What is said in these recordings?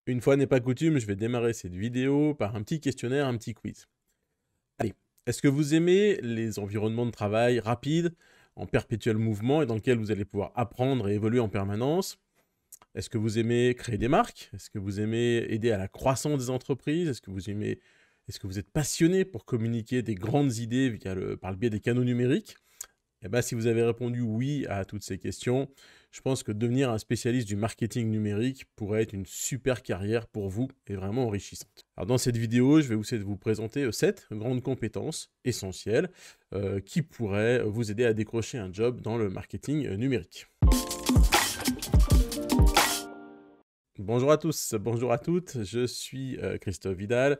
Une fois n'est pas coutume, je vais démarrer cette vidéo par un petit questionnaire, un petit quiz. Allez, est-ce que vous aimez les environnements de travail rapides, en perpétuel mouvement et dans lesquels vous allez pouvoir apprendre et évoluer en permanence? Est-ce que vous aimez créer des marques? Est-ce que vous aimez aider à la croissance des entreprises? Est-ce que vous êtes passionné pour communiquer des grandes idées par le biais des canaux numériques? Eh ben, si vous avez répondu oui à toutes ces questions, je pense que devenir un spécialiste du marketing numérique pourrait être une super carrière pour vous et vraiment enrichissante. Alors dans cette vidéo, je vais vous présenter 7 grandes compétences essentielles qui pourraient vous aider à décrocher un job dans le marketing numérique. Bonjour à tous, bonjour à toutes, je suis Christophe Vidal.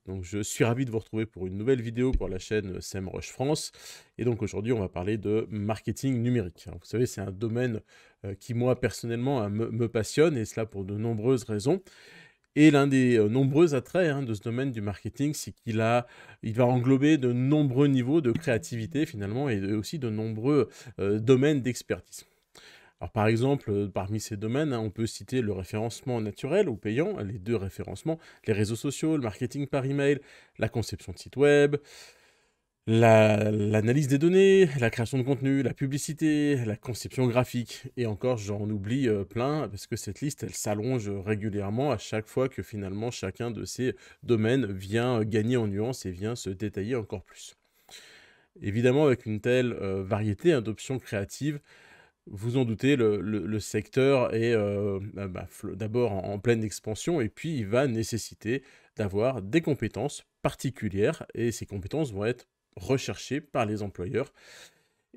Donc je suis ravi de vous retrouver pour une nouvelle vidéo pour la chaîne SEMrush France. Et donc aujourd'hui, on va parler de marketing numérique. Alors, vous savez, c'est un domaine qui, moi, personnellement, me passionne, et cela pour de nombreuses raisons. Et l'un des nombreux attraits de ce domaine du marketing, c'est il va englober de nombreux niveaux de créativité, finalement, et aussi de nombreux domaines d'expertise. Alors par exemple, parmi ces domaines, on peut citer le référencement naturel ou payant, les 2 référencements, les réseaux sociaux, le marketing par email, la conception de sites web, l'analyse des données, la création de contenu, la publicité, la conception graphique et encore j'en oublie, plein parce que cette liste, elle s'allonge régulièrement à chaque fois que finalement chacun de ces domaines vient gagner en nuances et vient se détailler encore plus. Évidemment, avec une telle, variété, d'options créatives, vous en doutez, le secteur est d'abord en pleine expansion, et puis il va nécessiter d'avoir des compétences particulières, et ces compétences vont être recherchées par les employeurs.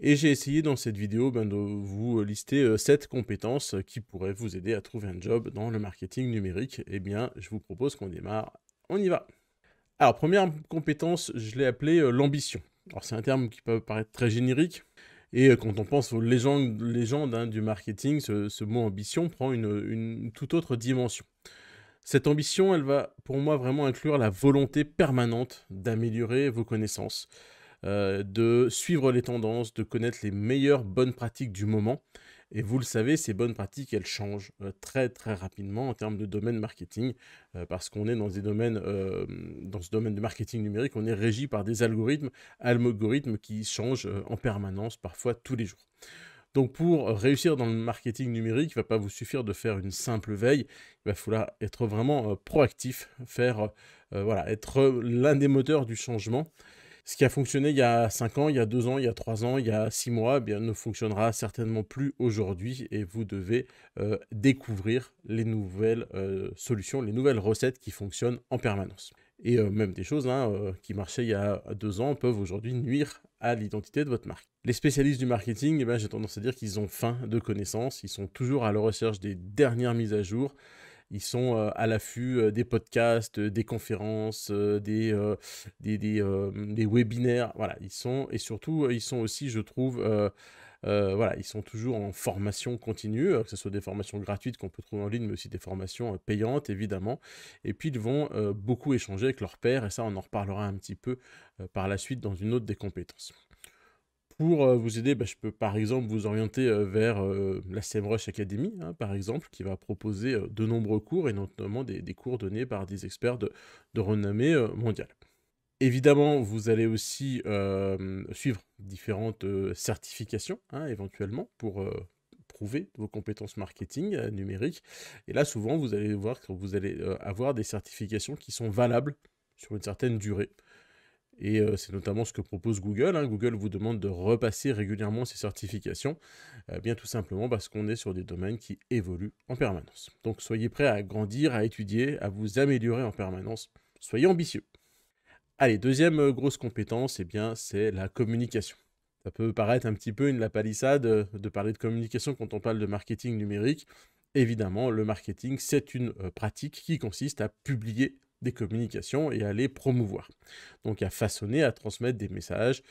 Et j'ai essayé dans cette vidéo de vous lister 7 compétences qui pourraient vous aider à trouver un job dans le marketing numérique. Eh bien, je vous propose qu'on démarre. On y va. Alors, première compétence, je l'ai appelée l'ambition. Alors, c'est un terme qui peut paraître très générique, et quand on pense aux légendes du marketing, ce mot ambition prend une toute autre dimension. Cette ambition, elle va pour moi vraiment inclure la volonté permanente d'améliorer vos connaissances, de suivre les tendances, de connaître les meilleures bonnes pratiques du moment. Et vous le savez, ces bonnes pratiques, elles changent très très rapidement en termes de domaine marketing, parce qu'on est dans dans ce domaine de marketing numérique, on est régi par des algorithmes qui changent en permanence, parfois tous les jours. Donc pour réussir dans le marketing numérique, il ne va pas vous suffire de faire une simple veille, il va falloir être vraiment proactif, voilà, être l'un des moteurs du changement. Ce qui a fonctionné il y a 5 ans, il y a 2 ans, il y a 3 ans, il y a 6 mois, eh bien, ne fonctionnera certainement plus aujourd'hui, et vous devez découvrir les nouvelles solutions, les nouvelles recettes qui fonctionnent en permanence. Et même des choses qui marchaient il y a 2 ans peuvent aujourd'hui nuire à l'identité de votre marque. Les spécialistes du marketing, eh ben, j'ai tendance à dire qu'ils ont faim de connaissances, ils sont toujours à la recherche des dernières mises à jour, ils sont à l'affût des podcasts, des conférences, des webinaires. Voilà, et surtout, ils sont aussi, je trouve, voilà, ils sont toujours en formation continue, que ce soit des formations gratuites qu'on peut trouver en ligne, mais aussi des formations payantes, évidemment. Et puis, ils vont beaucoup échanger avec leurs pairs, et ça, on en reparlera un petit peu par la suite dans une autre des compétences. Pour vous aider, je peux par exemple vous orienter vers la SEMrush Academy, par exemple, qui va proposer de nombreux cours, et notamment des cours donnés par des experts de renommée mondiale. Évidemment, vous allez aussi suivre différentes certifications, éventuellement, pour prouver vos compétences marketing numériques. Et là, souvent, vous allez voir que vous allez avoir des certifications qui sont valables sur une certaine durée. Et c'est notamment ce que propose Google. Google vous demande de repasser régulièrement ces certifications, bien tout simplement parce qu'on est sur des domaines qui évoluent en permanence. Donc soyez prêts à grandir, à étudier, à vous améliorer en permanence. Soyez ambitieux. Allez, deuxième grosse compétence, eh bien, c'est la communication. Ça peut paraître un petit peu une lapalissade de parler de communication quand on parle de marketing numérique. Évidemment, le marketing, c'est une pratique qui consiste à publier des communications et à les promouvoir. Donc à façonner, à transmettre des messages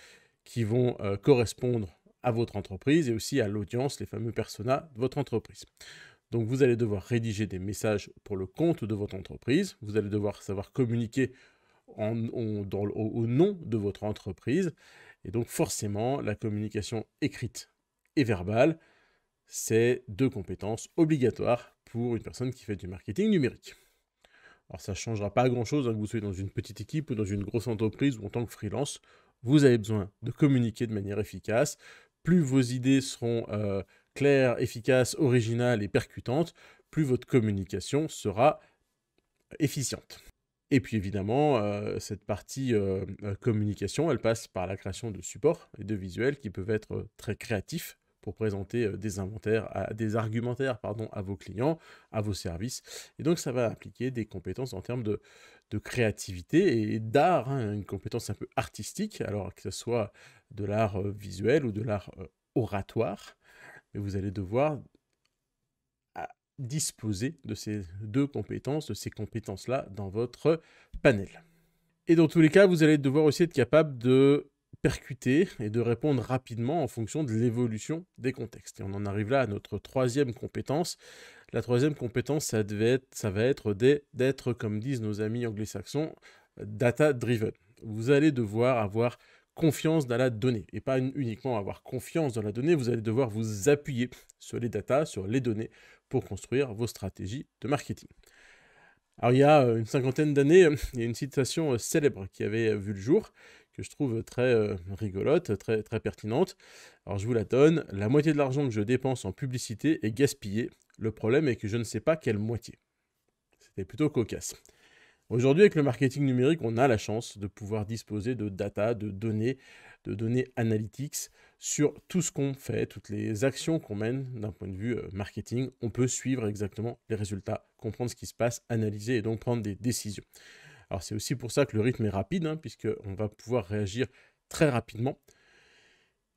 qui vont correspondre à votre entreprise et aussi à l'audience, les fameux personas de votre entreprise. Donc vous allez devoir rédiger des messages pour le compte de votre entreprise, vous allez devoir savoir communiquer au nom de votre entreprise, et donc forcément la communication écrite et verbale, c'est 2 compétences obligatoires pour une personne qui fait du marketing numérique. Alors ça ne changera pas grand-chose, hein, que vous soyez dans une petite équipe ou dans une grosse entreprise ou en tant que freelance. Vous avez besoin de communiquer de manière efficace. Plus vos idées seront claires, efficaces, originales et percutantes, plus votre communication sera efficiente. Et puis évidemment, cette partie communication, elle passe par la création de supports et de visuels qui peuvent être très créatifs pour présenter des argumentaires pardon, à vos clients, à vos services. Et donc ça va impliquer des compétences en termes de créativité et d'art, hein, une compétence un peu artistique, alors que ce soit de l'art visuel ou de l'art oratoire. Mais vous allez devoir disposer de ces deux compétences, de ces compétences-là dans votre panel. Et dans tous les cas, vous allez devoir aussi être capable de percuter et de répondre rapidement en fonction de l'évolution des contextes. Et on en arrive là à notre troisième compétence. La troisième compétence, ça va être d'être, comme disent nos amis anglo-saxons, data-driven. Vous allez devoir avoir confiance dans la donnée. Et pas uniquement avoir confiance dans la donnée, vous allez devoir vous appuyer sur les datas, sur les données, pour construire vos stratégies de marketing. Alors il y a une cinquantaine d'années, il y a une citation célèbre qui avait vu le jour, que je trouve très rigolote, très, très pertinente. Alors je vous la donne. La moitié de l'argent que je dépense en publicité est gaspillé. Le problème est que je ne sais pas quelle moitié. C'était plutôt cocasse. Aujourd'hui, avec le marketing numérique, on a la chance de pouvoir disposer de data, de données analytics sur tout ce qu'on fait, toutes les actions qu'on mène d'un point de vue marketing. On peut suivre exactement les résultats, comprendre ce qui se passe, analyser et donc prendre des décisions. Alors c'est aussi pour ça que le rythme est rapide, hein, puisqu'on va pouvoir réagir très rapidement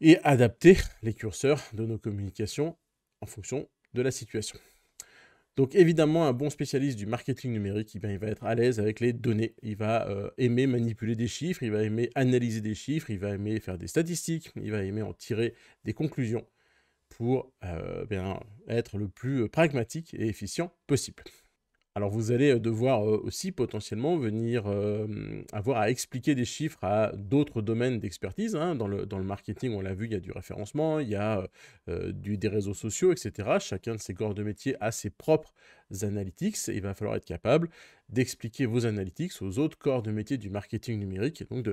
et adapter les curseurs de nos communications en fonction de la situation. Donc évidemment, un bon spécialiste du marketing numérique, il va être à l'aise avec les données. Il va aimer manipuler des chiffres, il va aimer analyser des chiffres, il va aimer faire des statistiques, il va aimer en tirer des conclusions pour être le plus pragmatique et efficient possible. Alors vous allez devoir aussi potentiellement venir avoir à expliquer des chiffres à d'autres domaines d'expertise, hein. Dans le marketing, on l'a vu, il y a du référencement, il y a des réseaux sociaux, etc. Chacun de ces corps de métier a ses propres analytics et il va falloir être capable d'expliquer vos analytics aux autres corps de métier du marketing numérique et donc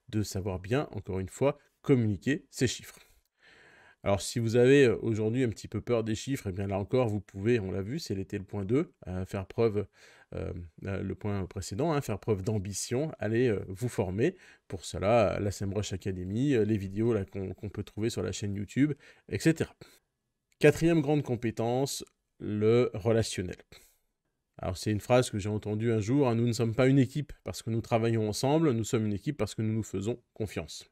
de savoir bien, encore une fois, communiquer ces chiffres. Alors, si vous avez aujourd'hui un petit peu peur des chiffres, et bien là encore, vous pouvez, on l'a vu, c'était le point 2, faire preuve, le point précédent, hein, faire preuve d'ambition, allez vous former. Pour cela, la SEMrush Academy, les vidéos là qu'on peut trouver sur la chaîne YouTube, etc. Quatrième grande compétence, le relationnel. Alors, c'est une phrase que j'ai entendue un jour, hein, nous ne sommes pas une équipe parce que nous travaillons ensemble, nous sommes une équipe parce que nous nous faisons confiance.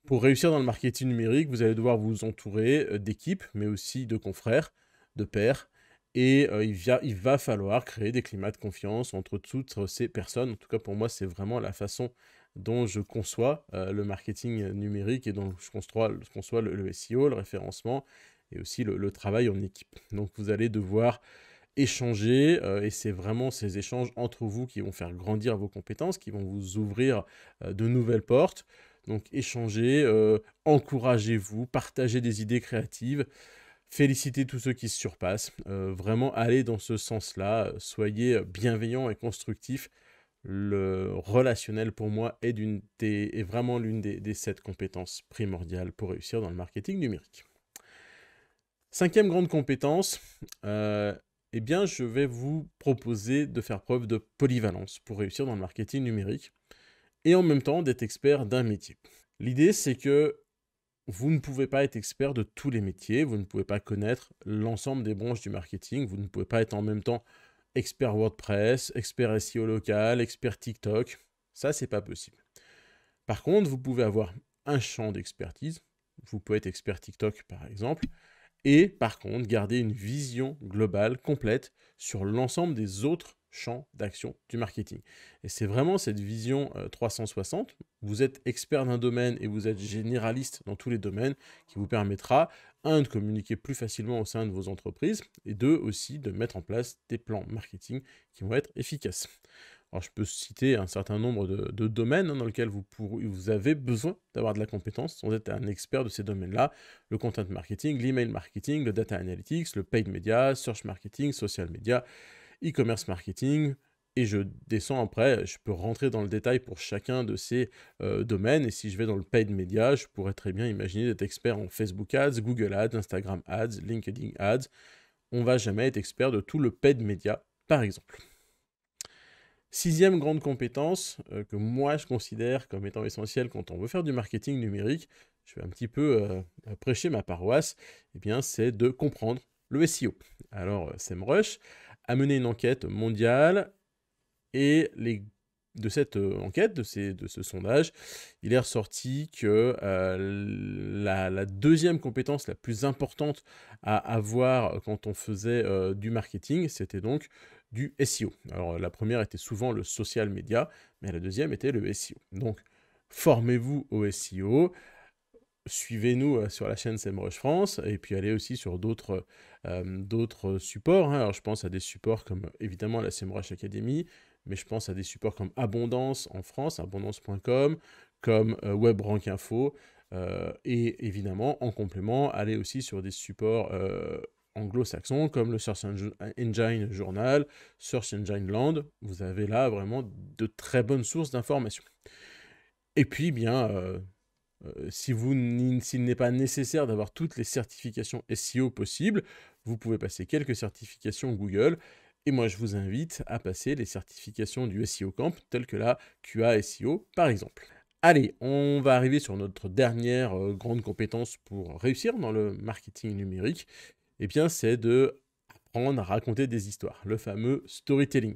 Pour réussir dans le marketing numérique, vous allez devoir vous entourer d'équipes, mais aussi de confrères, de pairs, et il va falloir créer des climats de confiance entre toutes ces personnes. En tout cas, pour moi, c'est vraiment la façon dont je conçois le marketing numérique et dont je conçois le SEO, le référencement, et aussi le travail en équipe. Donc, vous allez devoir échanger, et c'est vraiment ces échanges entre vous qui vont faire grandir vos compétences, qui vont vous ouvrir de nouvelles portes. Donc échangez, encouragez-vous, partagez des idées créatives, félicitez tous ceux qui se surpassent, vraiment allez dans ce sens-là, soyez bienveillants et constructifs. Le relationnel pour moi est vraiment l'une des 7 compétences primordiales pour réussir dans le marketing numérique. Cinquième grande compétence, eh bien je vais vous proposer de faire preuve de polyvalence pour réussir dans le marketing numérique et en même temps d'être expert d'un métier. L'idée, c'est que vous ne pouvez pas être expert de tous les métiers, vous ne pouvez pas connaître l'ensemble des branches du marketing, vous ne pouvez pas être en même temps expert WordPress, expert SEO local, expert TikTok. Ça, c'est pas possible. Par contre, vous pouvez avoir un champ d'expertise, vous pouvez être expert TikTok par exemple, et par contre garder une vision globale, complète, sur l'ensemble des autres champs d'action du marketing. Et c'est vraiment cette vision 360, vous êtes expert d'un domaine et vous êtes généraliste dans tous les domaines, qui vous permettra, un, de communiquer plus facilement au sein de vos entreprises, et deux, aussi de mettre en place des plans marketing qui vont être efficaces. Alors, je peux citer un certain nombre de domaines, hein, dans lesquels vous avez besoin d'avoir de la compétence sans être un expert de ces domaines-là. Le content marketing, l'email marketing, le data analytics, le paid media, search marketing, social media, e-commerce marketing et je descends après, je peux rentrer dans le détail pour chacun de ces domaines. Et si je vais dans le paid media, je pourrais très bien imaginer d'être expert en Facebook Ads, Google Ads, Instagram Ads, LinkedIn Ads. On va jamais être expert de tout le paid media, par exemple. Sixième grande compétence que moi je considère comme étant essentielle quand on veut faire du marketing numérique, je vais un petit peu prêcher ma paroisse, eh bien c'est de comprendre le SEO. Alors SEMrush a mené une enquête mondiale et de cette enquête, de ce sondage, il est ressorti que la deuxième compétence la plus importante à avoir quand on faisait du marketing, c'était donc du SEO. Alors la première était souvent le social media, mais la deuxième était le SEO. Donc formez-vous au SEO, suivez-nous sur la chaîne SEMrush France, et puis allez aussi sur d'autres supports, hein. Alors je pense à des supports comme évidemment la SEMrush Academy, mais je pense à des supports comme Abondance en France, abondance.com, comme WebRank Info, et évidemment, en complément, allez aussi sur des supports anglo-saxons, comme le Search Engine Journal, Search Engine Land. Vous avez là vraiment de très bonnes sources d'informations. Et puis, bien, s'il n'est pas nécessaire d'avoir toutes les certifications SEO possibles, vous pouvez passer quelques certifications Google. Et moi, je vous invite à passer les certifications du SEO Camp, telles que la QA SEO, par exemple. Allez, on va arriver sur notre dernière grande compétence pour réussir dans le marketing numérique. Eh bien, c'est de apprendre à raconter des histoires, le fameux storytelling.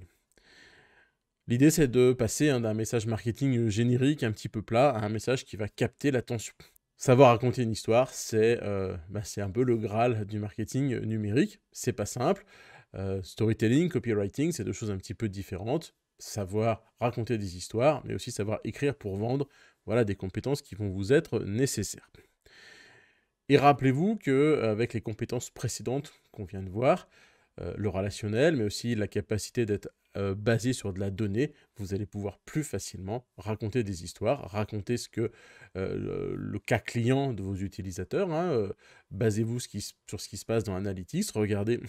L'idée, c'est de passer d'un message marketing générique, un petit peu plat, à un message qui va capter l'attention. Savoir raconter une histoire, c'est un peu le Graal du marketing numérique. C'est pas simple. Storytelling, copywriting, c'est deux choses un petit peu différentes. Savoir raconter des histoires, mais aussi savoir écrire pour vendre, voilà des compétences qui vont vous être nécessaires. Et rappelez-vous qu'avec les compétences précédentes qu'on vient de voir, le relationnel, mais aussi la capacité d'être basé sur de la donnée, vous allez pouvoir plus facilement raconter des histoires, raconter le cas client de vos utilisateurs, hein, basez-vous sur ce qui se passe dans Analytics, regardez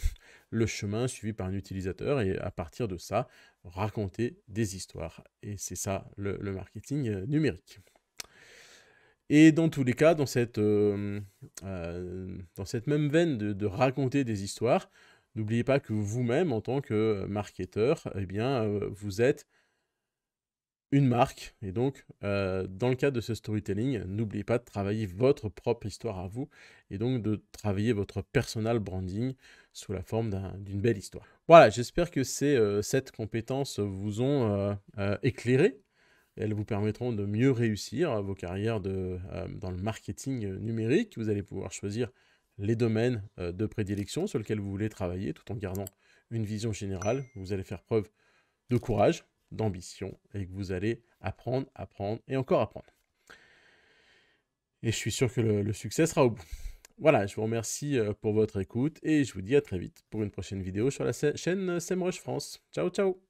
le chemin suivi par un utilisateur et à partir de ça, raconter des histoires. Et c'est ça le marketing numérique. Et dans tous les cas, dans cette même veine de raconter des histoires, n'oubliez pas que vous-même, en tant que marketeur, eh bien, vous êtes une marque. Et donc, dans le cadre de ce storytelling, n'oubliez pas de travailler votre propre histoire à vous et donc de travailler votre personal branding sous la forme d'une belle histoire. Voilà, j'espère que ces 7 compétences vous ont éclairé. Elles vous permettront de mieux réussir vos carrières dans le marketing numérique. Vous allez pouvoir choisir les domaines de prédilection sur lesquels vous voulez travailler tout en gardant une vision générale. Vous allez faire preuve de courage, d'ambition et que vous allez apprendre, apprendre et encore apprendre. Et je suis sûr que le succès sera au bout. Voilà, je vous remercie pour votre écoute et je vous dis à très vite pour une prochaine vidéo sur la chaîne SEMrush France. Ciao, ciao!